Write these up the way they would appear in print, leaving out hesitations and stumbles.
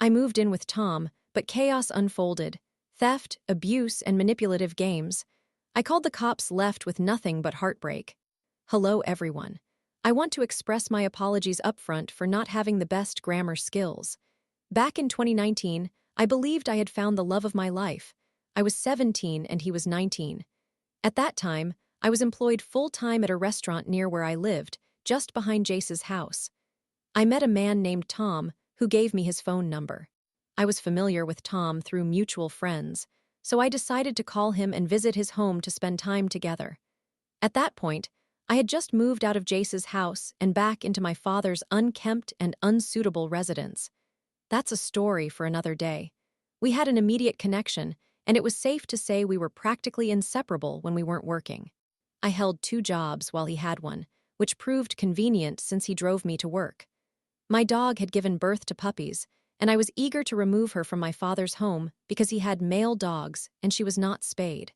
I moved in with Tom, but chaos unfolded. Theft, abuse, and manipulative games. I called the cops, left with nothing but heartbreak. Hello, everyone. I want to express my apologies upfront for not having the best grammar skills. Back in 2019, I believed I had found the love of my life. I was 17 and he was 19. At that time, I was employed full-time at a restaurant near where I lived, just behind Jace's house. I met a man named Tom, who gave me his phone number. I was familiar with Tom through mutual friends, so I decided to call him and visit his home to spend time together. At that point, I had just moved out of Jace's house and back into my father's unkempt and unsuitable residence. That's a story for another day. We had an immediate connection, and it was safe to say we were practically inseparable when we weren't working. I held 2 jobs while he had one, which proved convenient since he drove me to work. My dog had given birth to puppies, and I was eager to remove her from my father's home because he had male dogs and she was not spayed.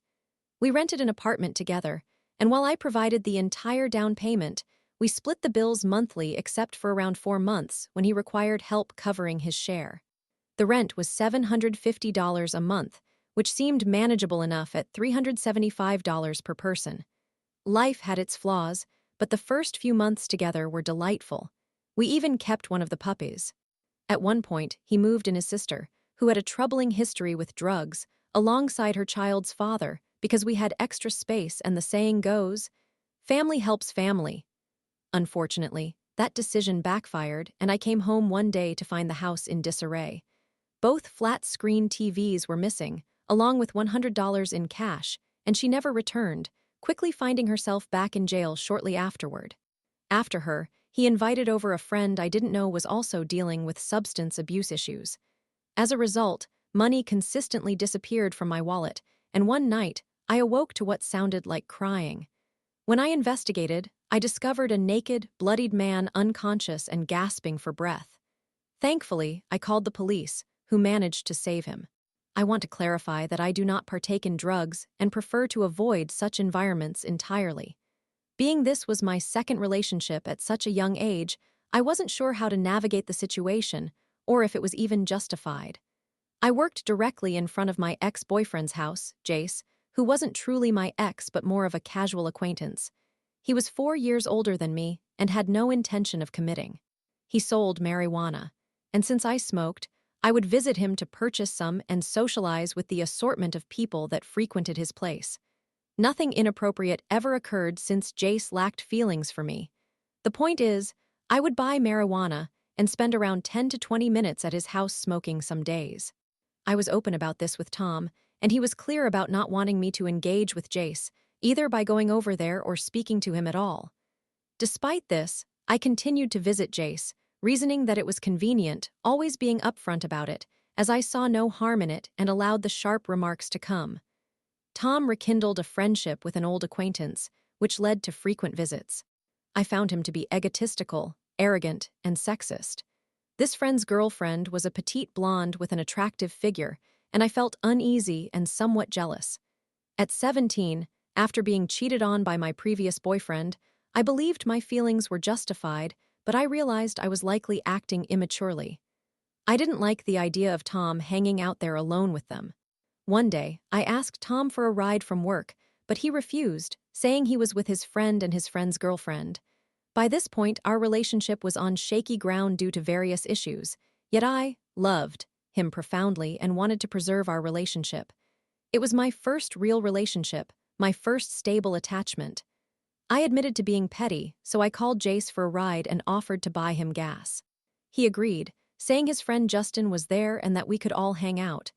We rented an apartment together, and while I provided the entire down payment, we split the bills monthly except for around 4 months when he required help covering his share. The rent was $750 a month, which seemed manageable enough at $375 per person. Life had its flaws, but the first few months together were delightful. We even kept one of the puppies. At one point, he moved in his sister, who had a troubling history with drugs, alongside her child's father because we had extra space and the saying goes, family helps family. Unfortunately, that decision backfired and I came home one day to find the house in disarray. Both flat-screen TVs were missing, along with $100 in cash, and she never returned, quickly finding herself back in jail shortly afterward. After her, he invited over a friend I didn't know was also dealing with substance abuse issues. As a result, money consistently disappeared from my wallet, and one night, I awoke to what sounded like crying. When I investigated, I discovered a naked, bloodied man unconscious and gasping for breath. Thankfully, I called the police, who managed to save him. I want to clarify that I do not partake in drugs and prefer to avoid such environments entirely. Being this was my second relationship at such a young age, I wasn't sure how to navigate the situation or if it was even justified. I worked directly in front of my ex-boyfriend's house, Jace, who wasn't truly my ex but more of a casual acquaintance. He was 4 years older than me and had no intention of committing. He sold marijuana, and since I smoked, I would visit him to purchase some and socialize with the assortment of people that frequented his place. Nothing inappropriate ever occurred since Jace lacked feelings for me. The point is, I would buy marijuana and spend around 10 to 20 minutes at his house smoking some days. I was open about this with Tom, and he was clear about not wanting me to engage with Jace, either by going over there or speaking to him at all. Despite this, I continued to visit Jace, reasoning that it was convenient, always being upfront about it, as I saw no harm in it and allowed the sharp remarks to come. Tom rekindled a friendship with an old acquaintance, which led to frequent visits. I found him to be egotistical, arrogant, and sexist. This friend's girlfriend was a petite blonde with an attractive figure, and I felt uneasy and somewhat jealous. At 17, after being cheated on by my previous boyfriend, I believed my feelings were justified, but I realized I was likely acting immaturely. I didn't like the idea of Tom hanging out there alone with them. One day, I asked Tom for a ride from work, but he refused, saying he was with his friend and his friend's girlfriend. By this point, our relationship was on shaky ground due to various issues, yet I loved him profoundly and wanted to preserve our relationship. It was my first real relationship, my first stable attachment. I admitted to being petty, so I called Jace for a ride and offered to buy him gas. He agreed, saying his friend Justin was there and that we could all hang out.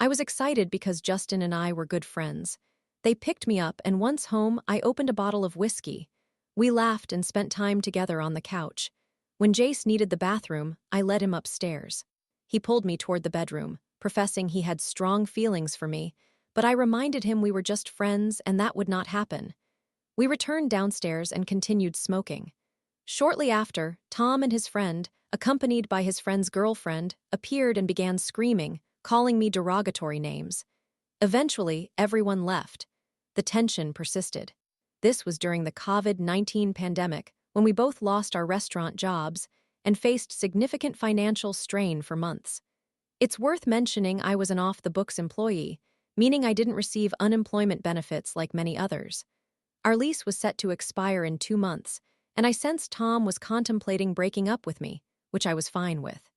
I was excited because Justin and I were good friends. They picked me up, and once home, I opened a bottle of whiskey. We laughed and spent time together on the couch. When Jace needed the bathroom, I led him upstairs. He pulled me toward the bedroom, professing he had strong feelings for me, but I reminded him we were just friends and that would not happen. We returned downstairs and continued smoking. Shortly after, Tom and his friend, accompanied by his friend's girlfriend, appeared and began screaming, calling me derogatory names. Eventually, everyone left. The tension persisted. This was during the COVID-19 pandemic, when we both lost our restaurant jobs and faced significant financial strain for months. It's worth mentioning I was an off-the-books employee, meaning I didn't receive unemployment benefits like many others. Our lease was set to expire in 2 months, and I sensed Tom was contemplating breaking up with me, which I was fine with.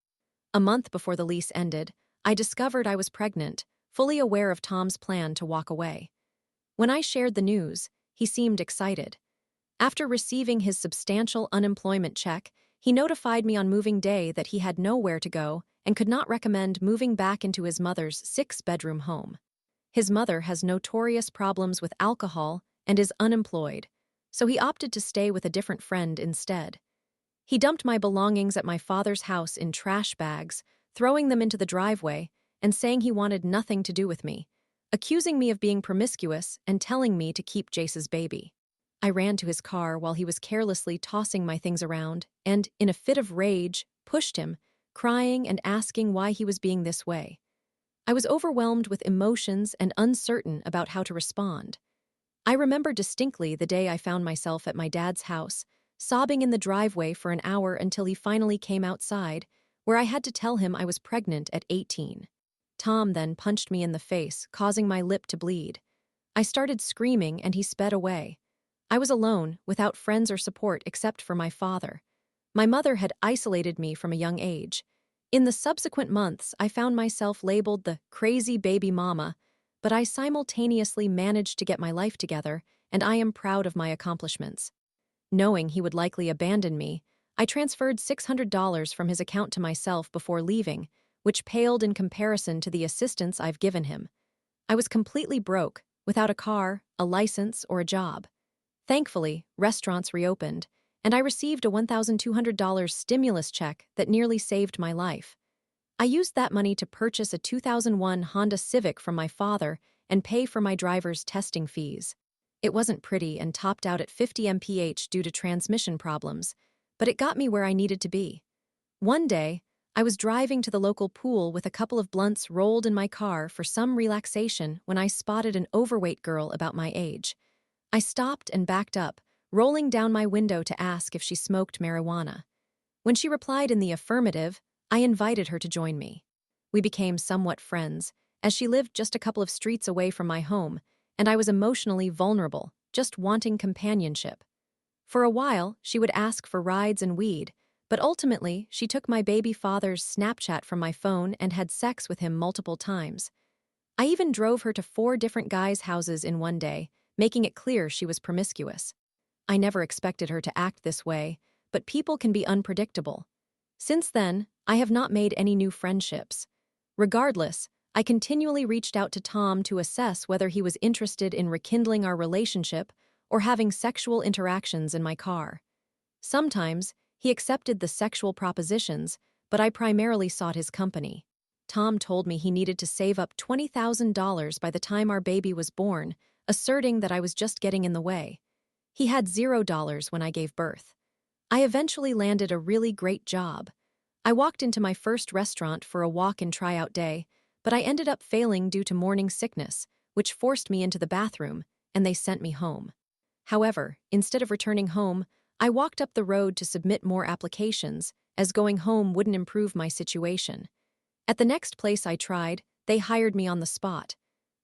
A month before the lease ended, I discovered I was pregnant, fully aware of Tom's plan to walk away. When I shared the news, he seemed excited. After receiving his substantial unemployment check, he notified me on moving day that he had nowhere to go and could not recommend moving back into his mother's 6-bedroom home. His mother has notorious problems with alcohol and is unemployed, so he opted to stay with a different friend instead. He dumped my belongings at my father's house in trash bags, throwing them into the driveway and saying he wanted nothing to do with me, accusing me of being promiscuous and telling me to keep Jace's baby. I ran to his car while he was carelessly tossing my things around and, in a fit of rage, pushed him, crying and asking why he was being this way. I was overwhelmed with emotions and uncertain about how to respond. I remember distinctly the day I found myself at my dad's house, sobbing in the driveway for an hour until he finally came outside, where I had to tell him I was pregnant at 18. Tom then punched me in the face, causing my lip to bleed. I started screaming and he sped away. I was alone, without friends or support except for my father. My mother had isolated me from a young age. In the subsequent months, I found myself labeled the crazy baby mama, but I simultaneously managed to get my life together, and I am proud of my accomplishments. Knowing he would likely abandon me, I transferred $600 from his account to myself before leaving, which paled in comparison to the assistance I've given him. I was completely broke, without a car, a license, or a job. Thankfully, restaurants reopened, and I received a $1,200 stimulus check that nearly saved my life. I used that money to purchase a 2001 Honda Civic from my father and pay for my driver's testing fees. It wasn't pretty and topped out at 50 mph due to transmission problems, but it got me where I needed to be. One day, I was driving to the local pool with a couple of blunts rolled in my car for some relaxation when I spotted an overweight girl about my age. I stopped and backed up, rolling down my window to ask if she smoked marijuana. When she replied in the affirmative, I invited her to join me. We became somewhat friends, as she lived just a couple of streets away from my home, and I was emotionally vulnerable, just wanting companionship. For a while, she would ask for rides and weed, but ultimately, she took my baby father's Snapchat from my phone and had sex with him multiple times. I even drove her to 4 different guys' houses in one day, making it clear she was promiscuous. I never expected her to act this way, but people can be unpredictable. Since then, I have not made any new friendships. Regardless, I continually reached out to Tom to assess whether he was interested in rekindling our relationship or having sexual interactions in my car. Sometimes, he accepted the sexual propositions, but I primarily sought his company. Tom told me he needed to save up $20,000 by the time our baby was born, asserting that I was just getting in the way. He had $0 when I gave birth. I eventually landed a really great job. I walked into my first restaurant for a walk-in tryout day, but I ended up failing due to morning sickness, which forced me into the bathroom, and they sent me home. However, instead of returning home, I walked up the road to submit more applications, as going home wouldn't improve my situation. At the next place I tried, they hired me on the spot.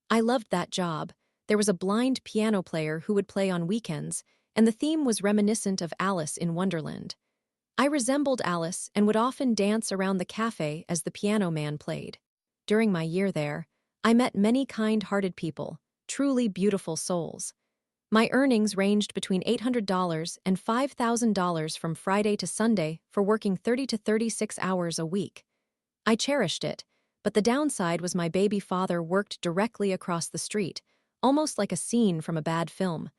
I loved that job. There was a blind piano player who would play on weekends, and the theme was reminiscent of Alice in Wonderland. I resembled Alice and would often dance around the cafe as the piano man played. During my year there, I met many kind-hearted people, truly beautiful souls. My earnings ranged between $800 and $5,000 from Friday to Sunday for working 30 to 36 hours a week. I cherished it, but the downside was my baby father worked directly across the street, almost like a scene from a bad film.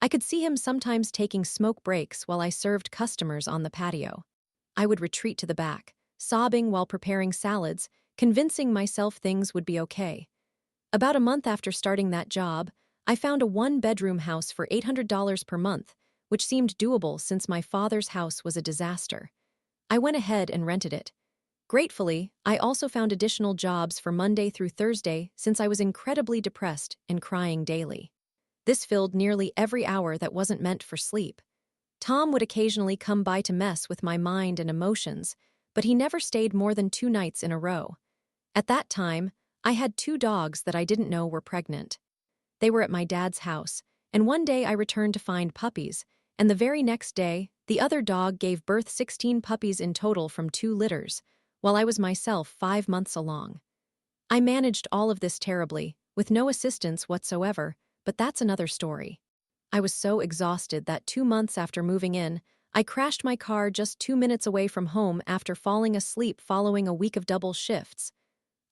I could see him sometimes taking smoke breaks while I served customers on the patio. I would retreat to the back, sobbing while preparing salads, convincing myself things would be okay. About a month after starting that job, I found a 1-bedroom house for $800 per month, which seemed doable since my father's house was a disaster. I went ahead and rented it. Gratefully, I also found additional jobs for Monday through Thursday since I was incredibly depressed and crying daily. This filled nearly every hour that wasn't meant for sleep. Tom would occasionally come by to mess with my mind and emotions, but he never stayed more than 2 nights in a row. At that time, I had 2 dogs that I didn't know were pregnant. They were at my dad's house, and one day I returned to find puppies, and the very next day, the other dog gave birth 16 puppies in total from 2 litters, while I was myself 5 months along. I managed all of this terribly, with no assistance whatsoever, but that's another story. I was so exhausted that 2 months after moving in, I crashed my car just 2 minutes away from home after falling asleep following a week of double shifts.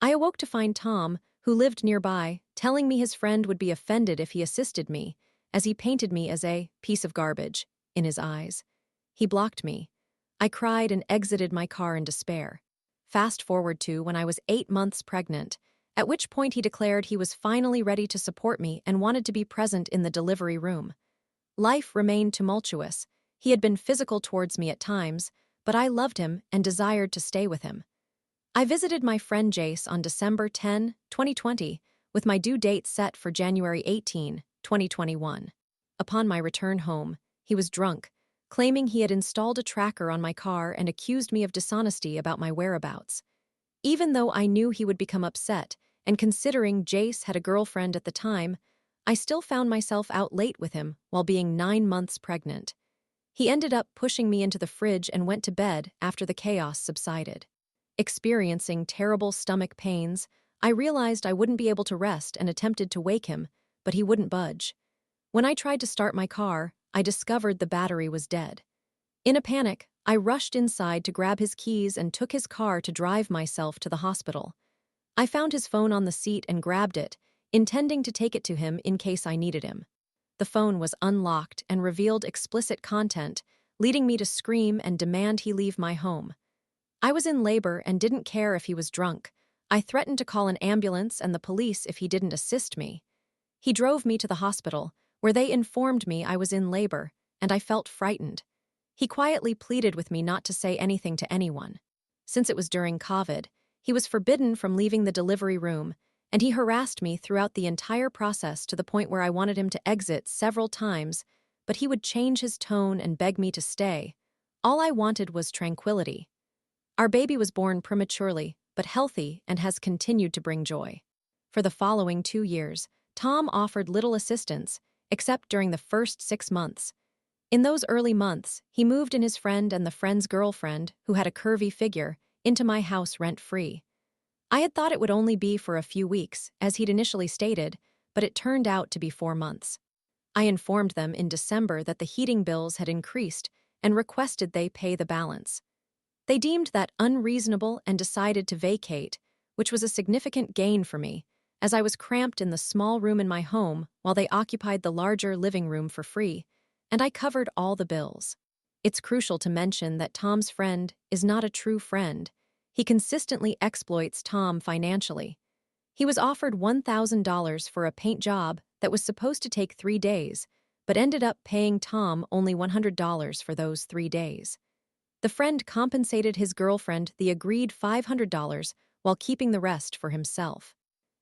I awoke to find Tom, who lived nearby, telling me his friend would be offended if he assisted me, as he painted me as a piece of garbage in his eyes. He blocked me. I cried and exited my car in despair. Fast forward to when I was 8 months pregnant, at which point he declared he was finally ready to support me and wanted to be present in the delivery room. Life remained tumultuous. He had been physical towards me at times, but I loved him and desired to stay with him. I visited my friend Jace on December 10, 2020, with my due date set for January 18, 2021. Upon my return home, he was drunk, claiming he had installed a tracker on my car and accused me of dishonesty about my whereabouts. Even though I knew he would become upset, and considering Jace had a girlfriend at the time, I still found myself out late with him while being 9 months pregnant. He ended up pushing me into the fridge and went to bed after the chaos subsided. Experiencing terrible stomach pains, I realized I wouldn't be able to rest and attempted to wake him, but he wouldn't budge. When I tried to start my car, I discovered the battery was dead. In a panic, I rushed inside to grab his keys and took his car to drive myself to the hospital. I found his phone on the seat and grabbed it, intending to take it to him in case I needed him. The phone was unlocked and revealed explicit content, leading me to scream and demand he leave my home. I was in labor and didn't care if he was drunk. I threatened to call an ambulance and the police if he didn't assist me. He drove me to the hospital, where they informed me I was in labor, and I felt frightened. He quietly pleaded with me not to say anything to anyone. Since it was during COVID, he was forbidden from leaving the delivery room, and he harassed me throughout the entire process to the point where I wanted him to exit several times, but he would change his tone and beg me to stay. All I wanted was tranquility. Our baby was born prematurely, but healthy and has continued to bring joy. For the following 2 years, Tom offered little assistance, except during the first 6 months. In those early months, he moved in his friend and the friend's girlfriend, who had a curvy figure, into my house rent-free. I had thought it would only be for a few weeks, as he'd initially stated, but it turned out to be 4 months. I informed them in December that the heating bills had increased and requested they pay the balance. They deemed that unreasonable and decided to vacate, which was a significant gain for me, as I was cramped in the small room in my home while they occupied the larger living room for free, and I covered all the bills. It's crucial to mention that Tom's friend is not a true friend. He consistently exploits Tom financially. He was offered $1,000 for a paint job that was supposed to take 3 days, but ended up paying Tom only $100 for those 3 days. The friend compensated his girlfriend the agreed $500 while keeping the rest for himself.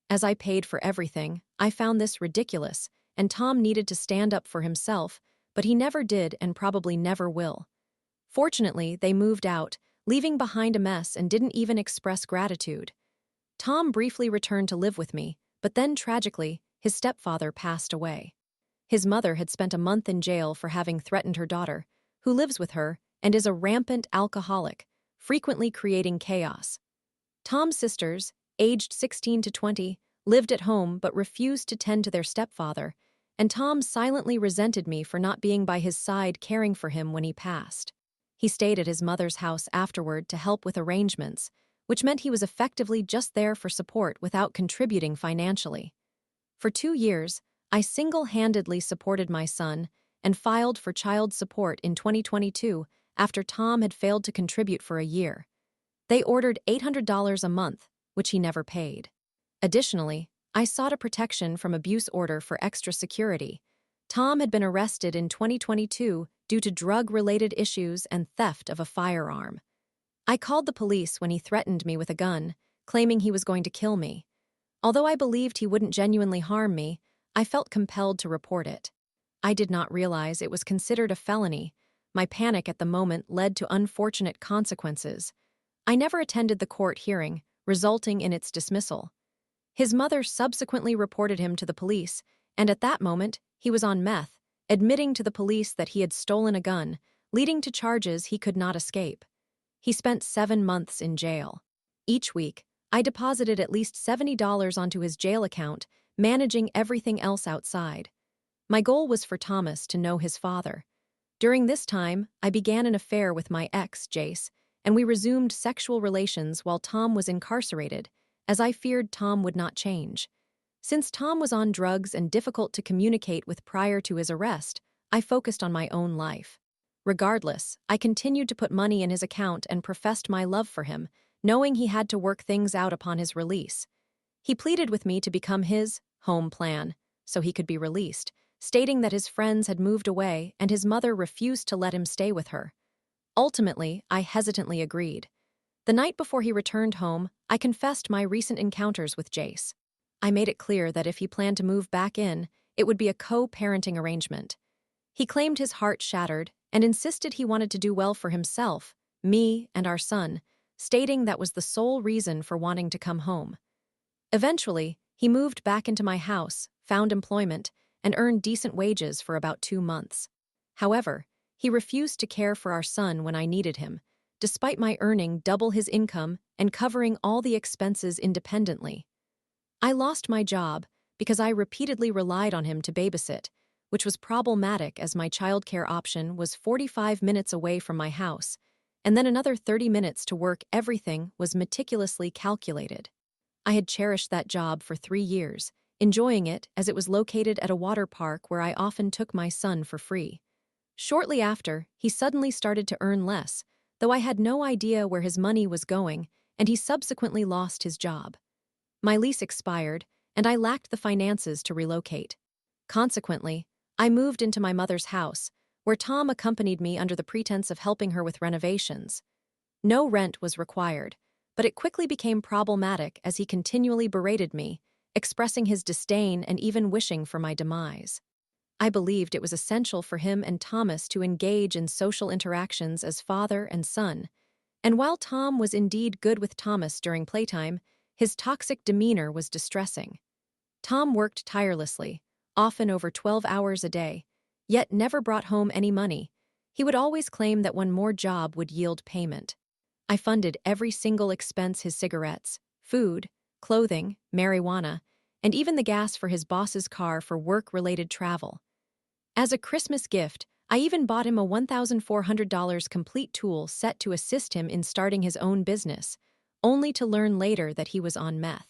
As I paid for everything, I found this ridiculous, and Tom needed to stand up for himself, but he never did and probably never will. Fortunately, they moved out, leaving behind a mess and didn't even express gratitude. Tom briefly returned to live with me, but then tragically, his stepfather passed away. His mother had spent a month in jail for having threatened her daughter, who lives with her and is a rampant alcoholic, frequently creating chaos. Tom's sisters, aged 16 to 20, lived at home but refused to tend to their stepfather, and Tom silently resented me for not being by his side caring for him when he passed. He stayed at his mother's house afterward to help with arrangements, which meant he was effectively just there for support without contributing financially. For 2 years, I single-handedly supported my son and filed for child support in 2022 after Tom had failed to contribute for a year. They ordered $800 a month, which he never paid. Additionally, I sought a protection from abuse order for extra security. Tom had been arrested in 2022 due to drug-related issues and theft of a firearm. I called the police when he threatened me with a gun, claiming he was going to kill me. Although I believed he wouldn't genuinely harm me, I felt compelled to report it. I did not realize it was considered a felony. My panic at the moment led to unfortunate consequences. I never attended the court hearing, resulting in its dismissal. His mother subsequently reported him to the police, and at that moment, he was on meth, admitting to the police that he had stolen a gun, leading to charges he could not escape. He spent 7 months in jail. Each week, I deposited at least $70 onto his jail account, managing everything else outside. My goal was for Thomas to know his father. During this time, I began an affair with my ex, Jace, and we resumed sexual relations while Tom was incarcerated, as I feared Tom would not change. Since Tom was on drugs and difficult to communicate with prior to his arrest, I focused on my own life. Regardless, I continued to put money in his account and professed my love for him, knowing he had to work things out upon his release. He pleaded with me to become his home plan so he could be released, stating that his friends had moved away and his mother refused to let him stay with her. Ultimately, I hesitantly agreed. The night before he returned home, I confessed my recent encounters with Jace. I made it clear that if he planned to move back in, it would be a co-parenting arrangement. He claimed his heart shattered and insisted he wanted to do well for himself, me, and our son, stating that was the sole reason for wanting to come home. Eventually, he moved back into my house, found employment, and earned decent wages for about 2 months. However, he refused to care for our son when I needed him, despite my earning double his income and covering all the expenses independently. I lost my job because I repeatedly relied on him to babysit, which was problematic as my childcare option was 45 minutes away from my house, and then another 30 minutes to work. Everything was meticulously calculated. I had cherished that job for 3 years, enjoying it as it was located at a water park where I often took my son for free. Shortly after, he suddenly started to earn less, though I had no idea where his money was going, and he subsequently lost his job. My lease expired, and I lacked the finances to relocate. Consequently, I moved into my mother's house, where Tom accompanied me under the pretense of helping her with renovations. No rent was required, but it quickly became problematic as he continually berated me, expressing his disdain and even wishing for my demise. I believed it was essential for him and Thomas to engage in social interactions as father and son, and while Tom was indeed good with Thomas during playtime, his toxic demeanor was distressing. Tom worked tirelessly, often over 12 hours a day, yet never brought home any money. He would always claim that one more job would yield payment. I funded every single expense: his cigarettes, food, clothing, marijuana, and even the gas for his boss's car for work-related travel. As a Christmas gift, I even bought him a $1,400 complete tool set to assist him in starting his own business, only to learn later that he was on meth.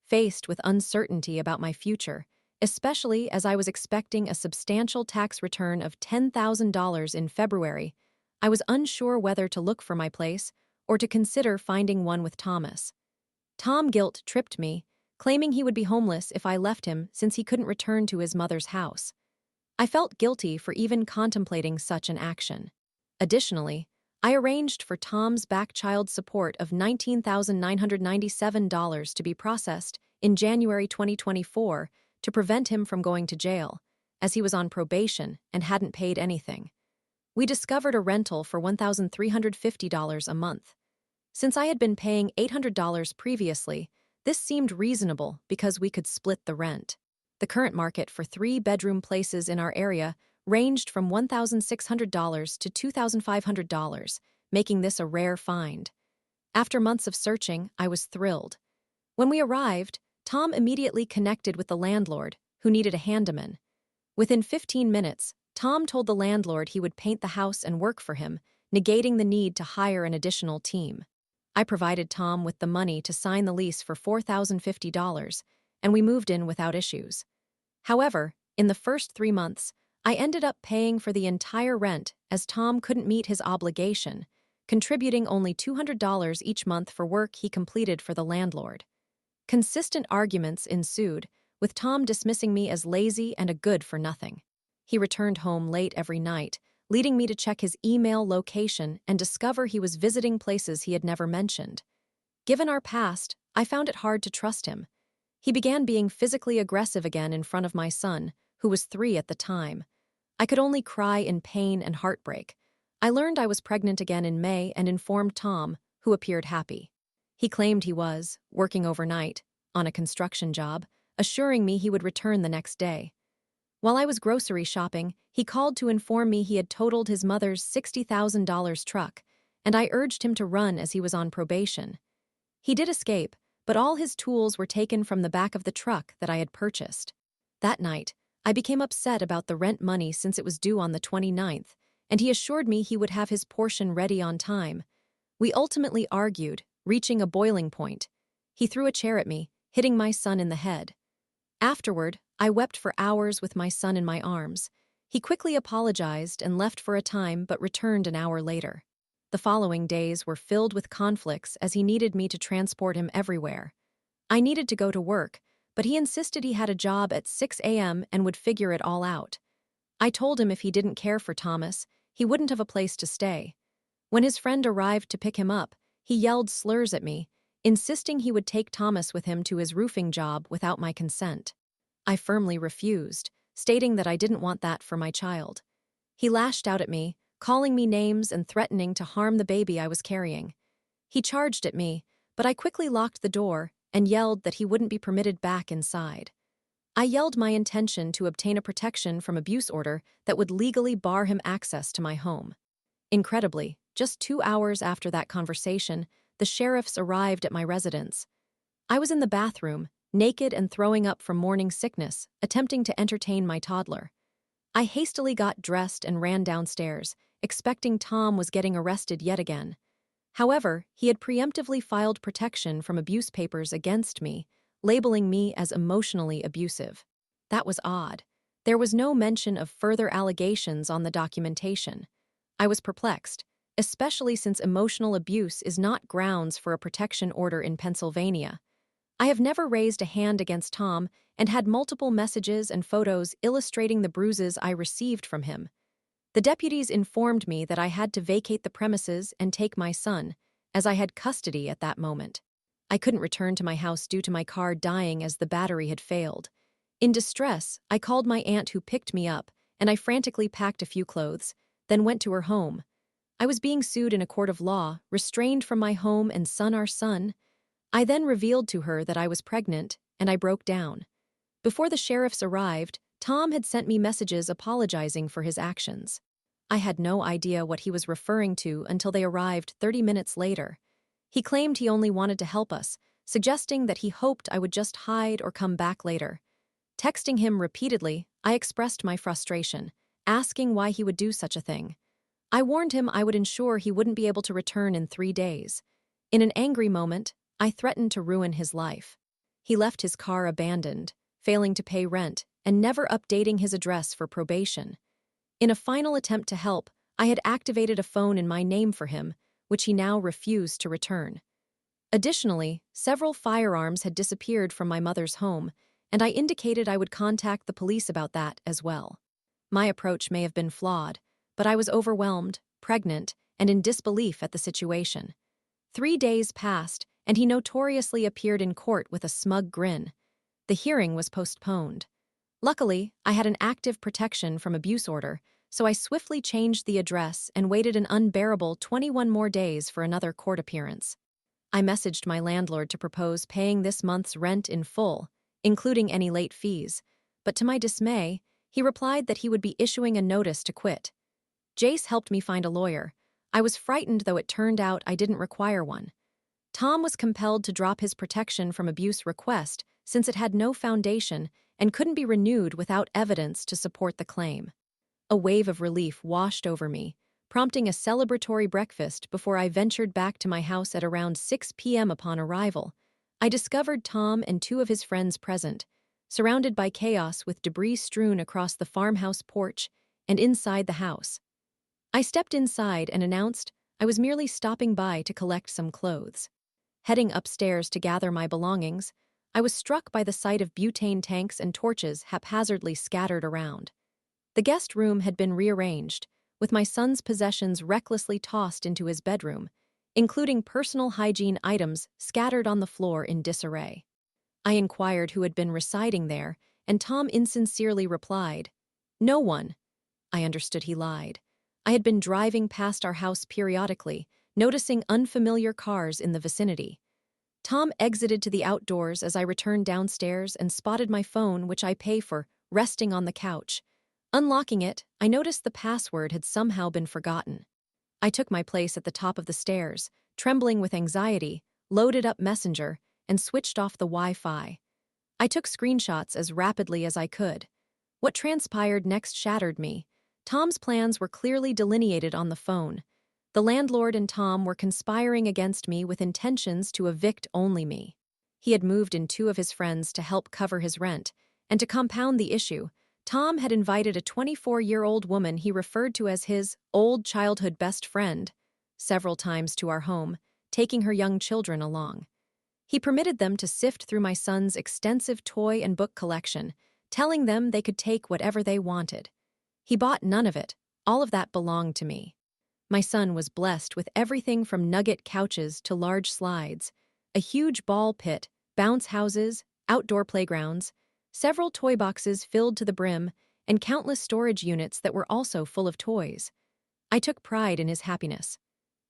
Faced with uncertainty about my future, especially as I was expecting a substantial tax return of $10,000 in February, I was unsure whether to look for my place or to consider finding one with Thomas. Tom guilt tripped me, claiming he would be homeless if I left him since he couldn't return to his mother's house. I felt guilty for even contemplating such an action. Additionally, I arranged for Tom's back child support of $19,997 to be processed in January 2024 to prevent him from going to jail, as he was on probation and hadn't paid anything. We discovered a rental for $1,350 a month. Since I had been paying $800 previously, this seemed reasonable because we could split the rent. The current market for 3-bedroom places in our area ranged from $1,600 to $2,500, making this a rare find. After months of searching, I was thrilled. When we arrived, Tom immediately connected with the landlord, who needed a handyman. Within 15 minutes, Tom told the landlord he would paint the house and work for him, negating the need to hire an additional team. I provided Tom with the money to sign the lease for $4,050, and we moved in without issues. However, in the first 3 months, I ended up paying for the entire rent as Tom couldn't meet his obligation, contributing only $200 each month for work he completed for the landlord. Consistent arguments ensued, with Tom dismissing me as lazy and a good-for-nothing. He returned home late every night, leading me to check his email location and discover he was visiting places he had never mentioned. Given our past, I found it hard to trust him. He began being physically aggressive again in front of my son, who was 3 at the time. I could only cry in pain and heartbreak. I learned I was pregnant again in May and informed Tom, who appeared happy. He claimed he was working overnight on a construction job, assuring me he would return the next day. While I was grocery shopping, he called to inform me he had totaled his mother's $60,000 truck, and I urged him to run as he was on probation. He did escape, but all his tools were taken from the back of the truck that I had purchased. That night, I became upset about the rent money since it was due on the 29th, and he assured me he would have his portion ready on time. We ultimately argued, reaching a boiling point. He threw a chair at me, hitting my son in the head. Afterward, I wept for hours with my son in my arms. He quickly apologized and left for a time but returned an hour later. The following days were filled with conflicts as he needed me to transport him everywhere. I needed to go to work, but he insisted he had a job at 6 a.m. and would figure it all out. I told him if he didn't care for Thomas, he wouldn't have a place to stay. When his friend arrived to pick him up, he yelled slurs at me, insisting he would take Thomas with him to his roofing job without my consent. I firmly refused, stating that I didn't want that for my child. He lashed out at me, calling me names and threatening to harm the baby I was carrying. He charged at me, but I quickly locked the door and yelled that he wouldn't be permitted back inside. I yelled my intention to obtain a protection from abuse order that would legally bar him access to my home. Incredibly, just 2 hours after that conversation, the sheriffs arrived at my residence. I was in the bathroom, naked and throwing up from morning sickness, attempting to entertain my toddler. I hastily got dressed and ran downstairs, expecting Tom was getting arrested yet again. However, he had preemptively filed protection from abuse papers against me, labeling me as emotionally abusive. That was odd. There was no mention of further allegations on the documentation. I was perplexed, especially since emotional abuse is not grounds for a protection order in Pennsylvania. I have never raised a hand against Tom and had multiple messages and photos illustrating the bruises I received from him. The deputies informed me that I had to vacate the premises and take my son, as I had custody at that moment. I couldn't return to my house due to my car dying as the battery had failed. In distress, I called my aunt who picked me up, and I frantically packed a few clothes, then went to her home. I was being sued in a court of law, restrained from my home and our son. I then revealed to her that I was pregnant, and I broke down. Before the sheriffs arrived, Tom had sent me messages apologizing for his actions. I had no idea what he was referring to until they arrived 30 minutes later. He claimed he only wanted to help us, suggesting that he hoped I would just hide or come back later. Texting him repeatedly, I expressed my frustration, asking why he would do such a thing. I warned him I would ensure he wouldn't be able to return in 3 days. In an angry moment, I threatened to ruin his life. He left his car abandoned, failing to pay rent, and never updating his address for probation. In a final attempt to help, I had activated a phone in my name for him, which he now refused to return. Additionally, several firearms had disappeared from my mother's home, and I indicated I would contact the police about that as well. My approach may have been flawed, but I was overwhelmed, pregnant, and in disbelief at the situation. 3 days passed, and he notoriously appeared in court with a smug grin. The hearing was postponed. Luckily, I had an active protection from abuse order, so I swiftly changed the address and waited an unbearable 21 more days for another court appearance. I messaged my landlord to propose paying this month's rent in full, including any late fees, but to my dismay, he replied that he would be issuing a notice to quit. Jace helped me find a lawyer. I was frightened, though it turned out I didn't require one. Tom was compelled to drop his protection from abuse request since it had no foundation and couldn't be renewed without evidence to support the claim. A wave of relief washed over me, prompting a celebratory breakfast before I ventured back to my house at around 6 p.m. Upon arrival, I discovered Tom and 2 of his friends present, surrounded by chaos with debris strewn across the farmhouse porch and inside the house. I stepped inside and announced I was merely stopping by to collect some clothes. Heading upstairs to gather my belongings, I was struck by the sight of butane tanks and torches haphazardly scattered around. The guest room had been rearranged, with my son's possessions recklessly tossed into his bedroom, including personal hygiene items scattered on the floor in disarray. I inquired who had been residing there, and Tom insincerely replied, "No one." I understood he lied. I had been driving past our house periodically, noticing unfamiliar cars in the vicinity. Tom exited to the outdoors as I returned downstairs and spotted my phone, which I pay for, resting on the couch. Unlocking it, I noticed the password had somehow been forgotten. I took my place at the top of the stairs, trembling with anxiety, loaded up Messenger, and switched off the Wi-Fi. I took screenshots as rapidly as I could. What transpired next shattered me. Tom's plans were clearly delineated on the phone. The landlord and Tom were conspiring against me with intentions to evict only me. He had moved in 2 of his friends to help cover his rent, and to compound the issue, Tom had invited a 24-year-old woman he referred to as his old childhood best friend several times to our home, taking her young children along. He permitted them to sift through my son's extensive toy and book collection, telling them they could take whatever they wanted. He bought none of it. All of that belonged to me. My son was blessed with everything from nugget couches to large slides, a huge ball pit, bounce houses, outdoor playgrounds, several toy boxes filled to the brim, and countless storage units that were also full of toys. I took pride in his happiness.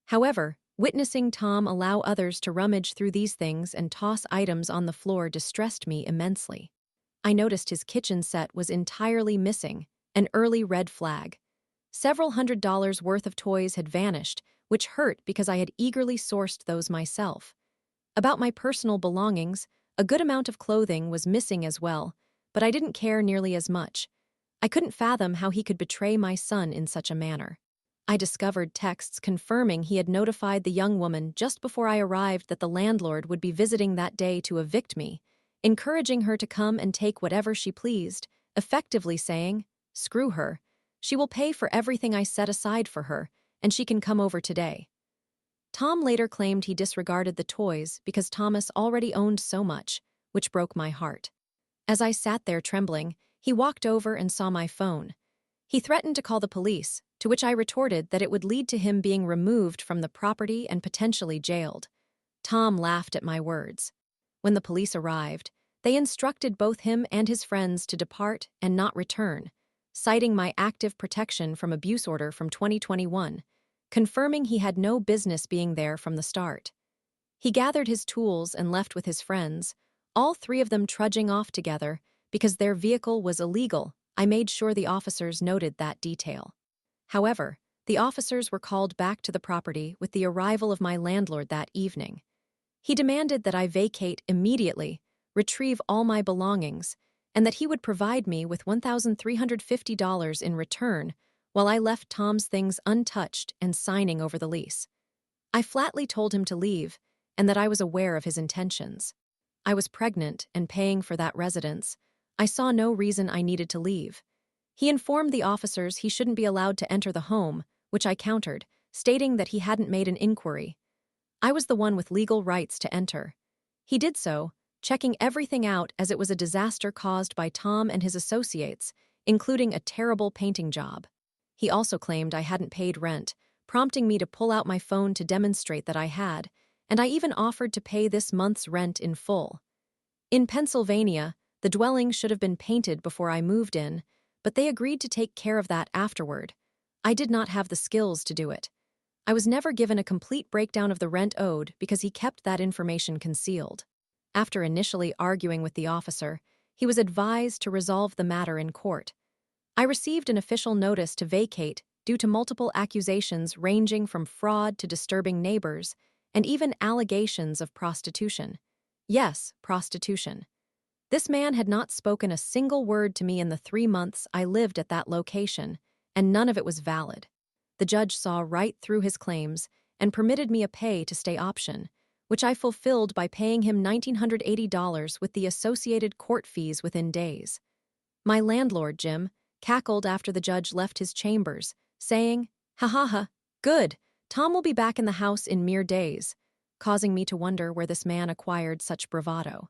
However, witnessing Tom allow others to rummage through these things and toss items on the floor distressed me immensely. I noticed his kitchen set was entirely missing, an early red flag. Several $100s worth of toys had vanished, which hurt because I had eagerly sourced those myself. About my personal belongings, a good amount of clothing was missing as well, but I didn't care nearly as much. I couldn't fathom how he could betray my son in such a manner. I discovered texts confirming he had notified the young woman just before I arrived that the landlord would be visiting that day to evict me, encouraging her to come and take whatever she pleased, effectively saying, "Screw her. She will pay for everything I set aside for her, and she can come over today." Tom later claimed he disregarded the toys because Thomas already owned so much, which broke my heart. As I sat there trembling, he walked over and saw my phone. He threatened to call the police, to which I retorted that it would lead to him being removed from the property and potentially jailed. Tom laughed at my words. When the police arrived, they instructed both him and his friends to depart and not return, citing my active protection from abuse order from 2021, confirming he had no business being there from the start. He gathered his tools and left with his friends, all 3 of them trudging off together because their vehicle was illegal. I made sure the officers noted that detail. However, the officers were called back to the property with the arrival of my landlord that evening. He demanded that I vacate immediately, retrieve all my belongings, and that he would provide me with $1,350 in return while I left Tom's things untouched and signing over the lease. I flatly told him to leave and that I was aware of his intentions. I was pregnant and paying for that residence. I saw no reason I needed to leave. He informed the officers he shouldn't be allowed to enter the home, which I countered, stating that he hadn't made an inquiry. I was the one with legal rights to enter. He did so, checking everything out as it was a disaster caused by Tom and his associates, including a terrible painting job. He also claimed I hadn't paid rent, prompting me to pull out my phone to demonstrate that I had, and I even offered to pay this month's rent in full. In Pennsylvania, the dwelling should have been painted before I moved in, but they agreed to take care of that afterward. I did not have the skills to do it. I was never given a complete breakdown of the rent owed because he kept that information concealed. After initially arguing with the officer, he was advised to resolve the matter in court. I received an official notice to vacate due to multiple accusations ranging from fraud to disturbing neighbors, and even allegations of prostitution. Yes, prostitution. This man had not spoken a single word to me in the 3 months I lived at that location, and none of it was valid. The judge saw right through his claims and permitted me a pay-to-stay option, which I fulfilled by paying him $1,980 with the associated court fees within days. My landlord, Jim, cackled after the judge left his chambers, saying, "Ha ha ha, good, Tom will be back in the house in mere days," causing me to wonder where this man acquired such bravado.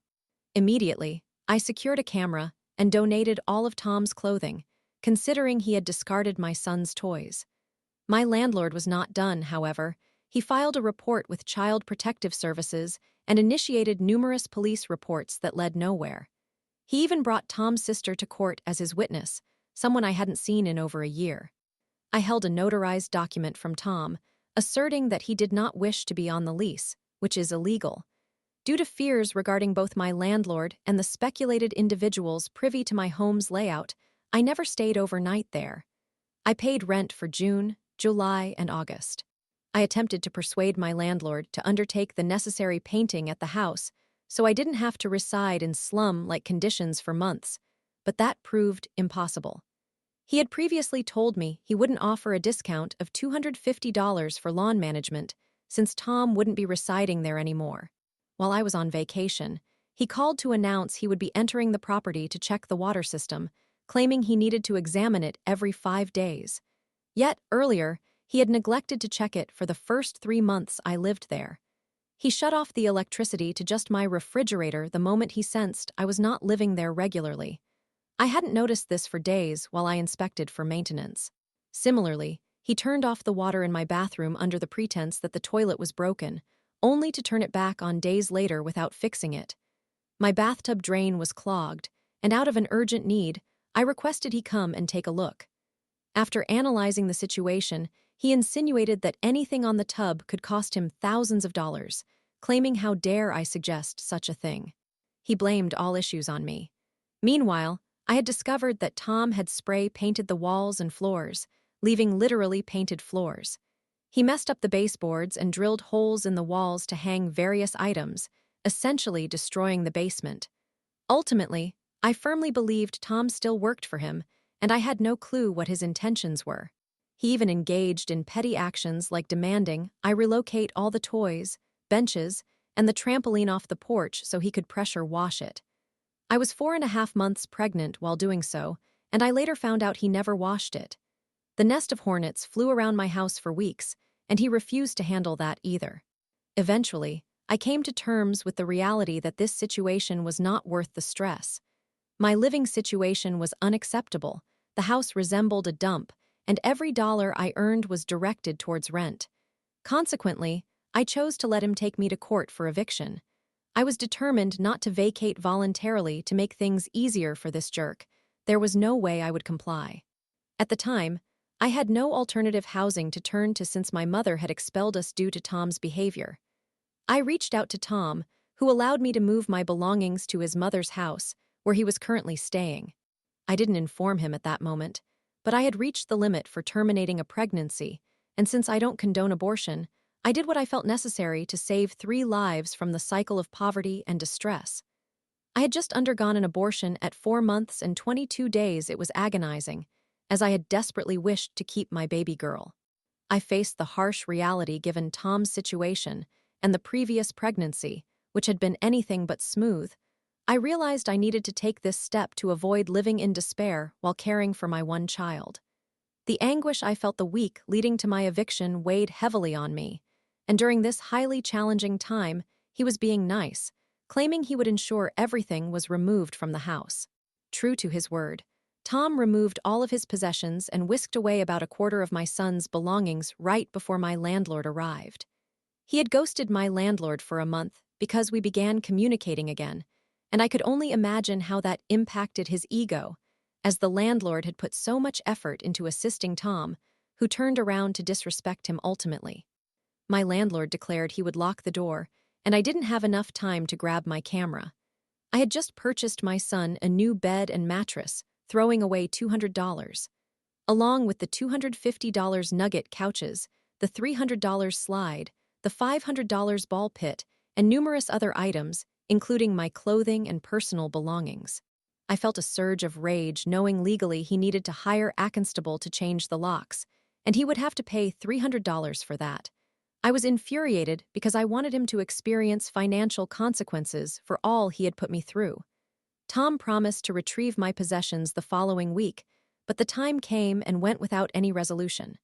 Immediately, I secured a camera and donated all of Tom's clothing, considering he had discarded my son's toys. My landlord was not done, however. He filed a report with Child Protective Services and initiated numerous police reports that led nowhere. He even brought Tom's sister to court as his witness, someone I hadn't seen in over a year. I held a notarized document from Tom, asserting that he did not wish to be on the lease, which is illegal. Due to fears regarding both my landlord and the speculated individuals privy to my home's layout, I never stayed overnight there. I paid rent for June, July, and August. I attempted to persuade my landlord to undertake the necessary painting at the house so I didn't have to reside in slum-like conditions for months, but that proved impossible. He had previously told me he wouldn't offer a discount of $250 for lawn management since Tom wouldn't be residing there anymore. While I was on vacation, he called to announce he would be entering the property to check the water system, claiming he needed to examine it every 5 days. Yet, earlier, he had neglected to check it for the first 3 months I lived there. He shut off the electricity to just my refrigerator the moment he sensed I was not living there regularly. I hadn't noticed this for days while I inspected for maintenance. Similarly, he turned off the water in my bathroom under the pretense that the toilet was broken, only to turn it back on days later without fixing it. My bathtub drain was clogged, and out of an urgent need, I requested he come and take a look. After analyzing the situation, he insinuated that anything on the tub could cost him thousands of dollars, claiming how dare I suggest such a thing. He blamed all issues on me. Meanwhile, I had discovered that Tom had spray painted the walls and floors, leaving literally painted floors. He messed up the baseboards and drilled holes in the walls to hang various items, essentially destroying the basement. Ultimately, I firmly believed Tom still worked for him, and I had no clue what his intentions were. He even engaged in petty actions like demanding I relocate all the toys, benches, and the trampoline off the porch so he could pressure wash it. I was 4.5 months pregnant while doing so, and I later found out he never washed it. The nest of hornets flew around my house for weeks, and he refused to handle that either. Eventually, I came to terms with the reality that this situation was not worth the stress. My living situation was unacceptable, the house resembled a dump, and every dollar I earned was directed towards rent. Consequently, I chose to let him take me to court for eviction. I was determined not to vacate voluntarily to make things easier for this jerk. There was no way I would comply. At the time, I had no alternative housing to turn to since my mother had expelled us due to Tom's behavior. I reached out to Tom, who allowed me to move my belongings to his mother's house, where he was currently staying. I didn't inform him at that moment, but I had reached the limit for terminating a pregnancy, and since I don't condone abortion, I did what I felt necessary to save 3 lives from the cycle of poverty and distress. I had just undergone an abortion at 4 months and 22 days. It was agonizing, as I had desperately wished to keep my baby girl. I faced the harsh reality given Tom's situation and the previous pregnancy, which had been anything but smooth. I realized I needed to take this step to avoid living in despair while caring for my one child. The anguish I felt the week leading to my eviction weighed heavily on me, and during this highly challenging time, he was being nice, claiming he would ensure everything was removed from the house. True to his word, Tom removed all of his possessions and whisked away about a quarter of my son's belongings right before my landlord arrived. He had ghosted my landlord for a month because we began communicating again, and I could only imagine how that impacted his ego, as the landlord had put so much effort into assisting Tom, who turned around to disrespect him ultimately. My landlord declared he would lock the door, and I didn't have enough time to grab my camera. I had just purchased my son a new bed and mattress, throwing away $200. Along with the $250 nugget couches, the $300 slide, the $500 ball pit, and numerous other items, including my clothing and personal belongings. I felt a surge of rage knowing legally he needed to hire a constable to change the locks, and he would have to pay $300 for that. I was infuriated because I wanted him to experience financial consequences for all he had put me through. Tom promised to retrieve my possessions the following week, but the time came and went without any resolution.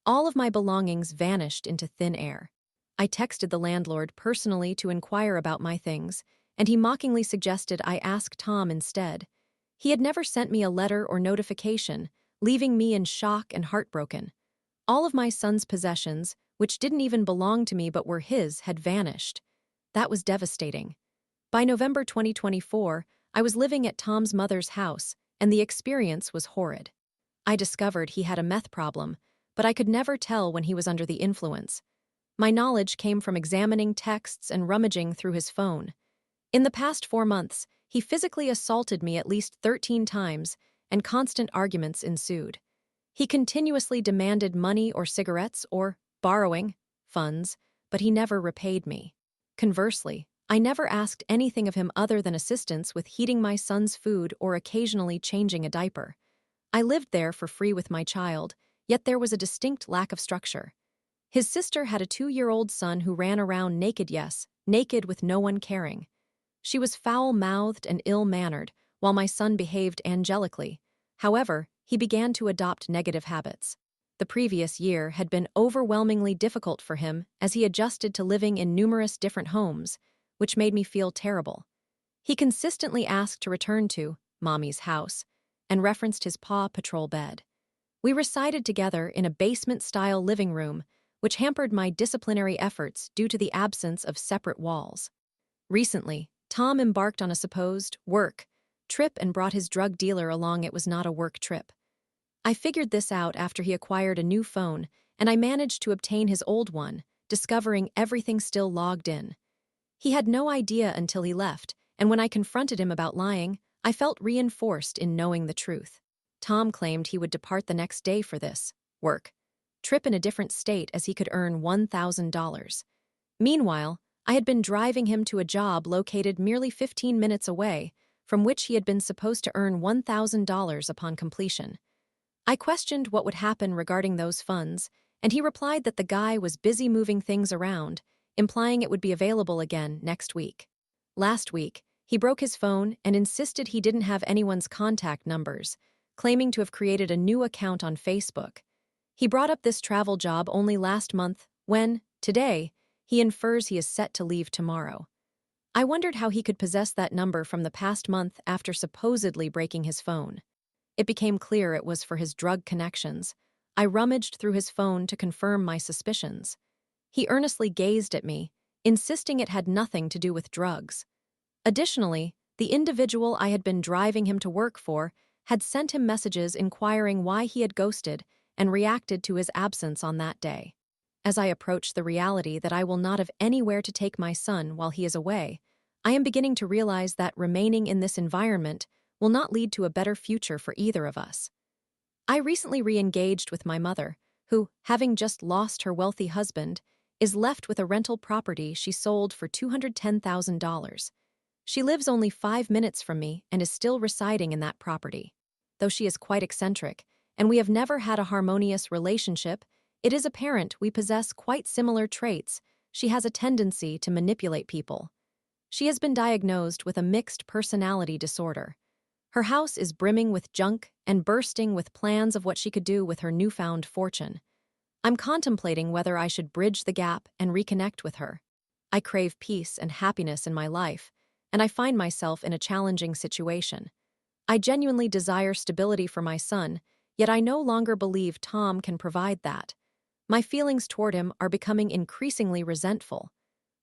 All of my belongings vanished into thin air. I texted the landlord personally to inquire about my things, and he mockingly suggested I ask Tom instead. He had never sent me a letter or notification, leaving me in shock and heartbroken. All of my son's possessions, which didn't even belong to me but were his, had vanished. That was devastating. By November 2024, I was living at Tom's mother's house, and the experience was horrid. I discovered he had a meth problem, but I could never tell when he was under the influence. My knowledge came from examining texts and rummaging through his phone. In the past 4 months, he physically assaulted me at least 13 times, and constant arguments ensued. He continuously demanded money or cigarettes or borrowing funds, but he never repaid me. Conversely, I never asked anything of him other than assistance with heating my son's food or occasionally changing a diaper. I lived there for free with my child, yet there was a distinct lack of structure. His sister had a 2-year-old son who ran around naked, yes, naked with no one caring. She was foul-mouthed and ill-mannered, while my son behaved angelically. However, he began to adopt negative habits. The previous year had been overwhelmingly difficult for him as he adjusted to living in numerous different homes, which made me feel terrible. He consistently asked to return to Mommy's house and referenced his Paw Patrol bed. We resided together in a basement-style living room, which hampered my disciplinary efforts due to the absence of separate walls. Recently, Tom embarked on a supposed work trip and brought his drug dealer along. It was not a work trip. I figured this out after he acquired a new phone, and I managed to obtain his old one, discovering everything still logged in. He had no idea until he left, and when I confronted him about lying, I felt reinforced in knowing the truth. Tom claimed he would depart the next day for this work trip in a different state as he could earn $1,000. Meanwhile, I had been driving him to a job located merely 15 minutes away, from which he had been supposed to earn $1,000 upon completion. I questioned what would happen regarding those funds, and he replied that the guy was busy moving things around, implying it would be available again next week. Last week, he broke his phone and insisted he didn't have anyone's contact numbers, claiming to have created a new account on Facebook. He brought up this travel job only last month when, today, he infers he is set to leave tomorrow. I wondered how he could possess that number from the past month after supposedly breaking his phone. It became clear it was for his drug connections. I rummaged through his phone to confirm my suspicions. He earnestly gazed at me, insisting it had nothing to do with drugs. Additionally, the individual I had been driving him to work for had sent him messages inquiring why he had ghosted and reacted to his absence on that day. As I approach the reality that I will not have anywhere to take my son while he is away, I am beginning to realize that remaining in this environment will not lead to a better future for either of us. I recently re-engaged with my mother, who, having just lost her wealthy husband, is left with a rental property she sold for $210,000. She lives only 5 minutes from me and is still residing in that property. Though she is quite eccentric, and we have never had a harmonious relationship, it is apparent we possess quite similar traits. She has a tendency to manipulate people. She has been diagnosed with a mixed personality disorder. Her house is brimming with junk and bursting with plans of what she could do with her newfound fortune. I'm contemplating whether I should bridge the gap and reconnect with her. I crave peace and happiness in my life, and I find myself in a challenging situation. I genuinely desire stability for my son, yet I no longer believe Tom can provide that. My feelings toward him are becoming increasingly resentful.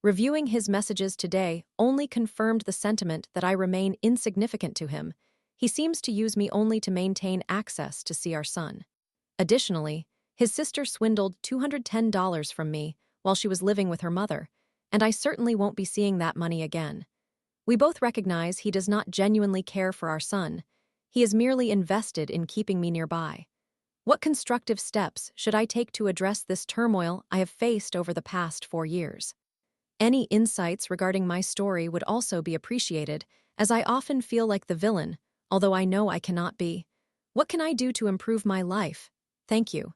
Reviewing his messages today only confirmed the sentiment that I remain insignificant to him. He seems to use me only to maintain access to see our son. Additionally, his sister swindled $210 from me while she was living with her mother, and I certainly won't be seeing that money again. We both recognize he does not genuinely care for our son. He is merely invested in keeping me nearby. What constructive steps should I take to address this turmoil I have faced over the past 4 years? Any insights regarding my story would also be appreciated, as I often feel like the villain, although I know I cannot be. What can I do to improve my life? Thank you.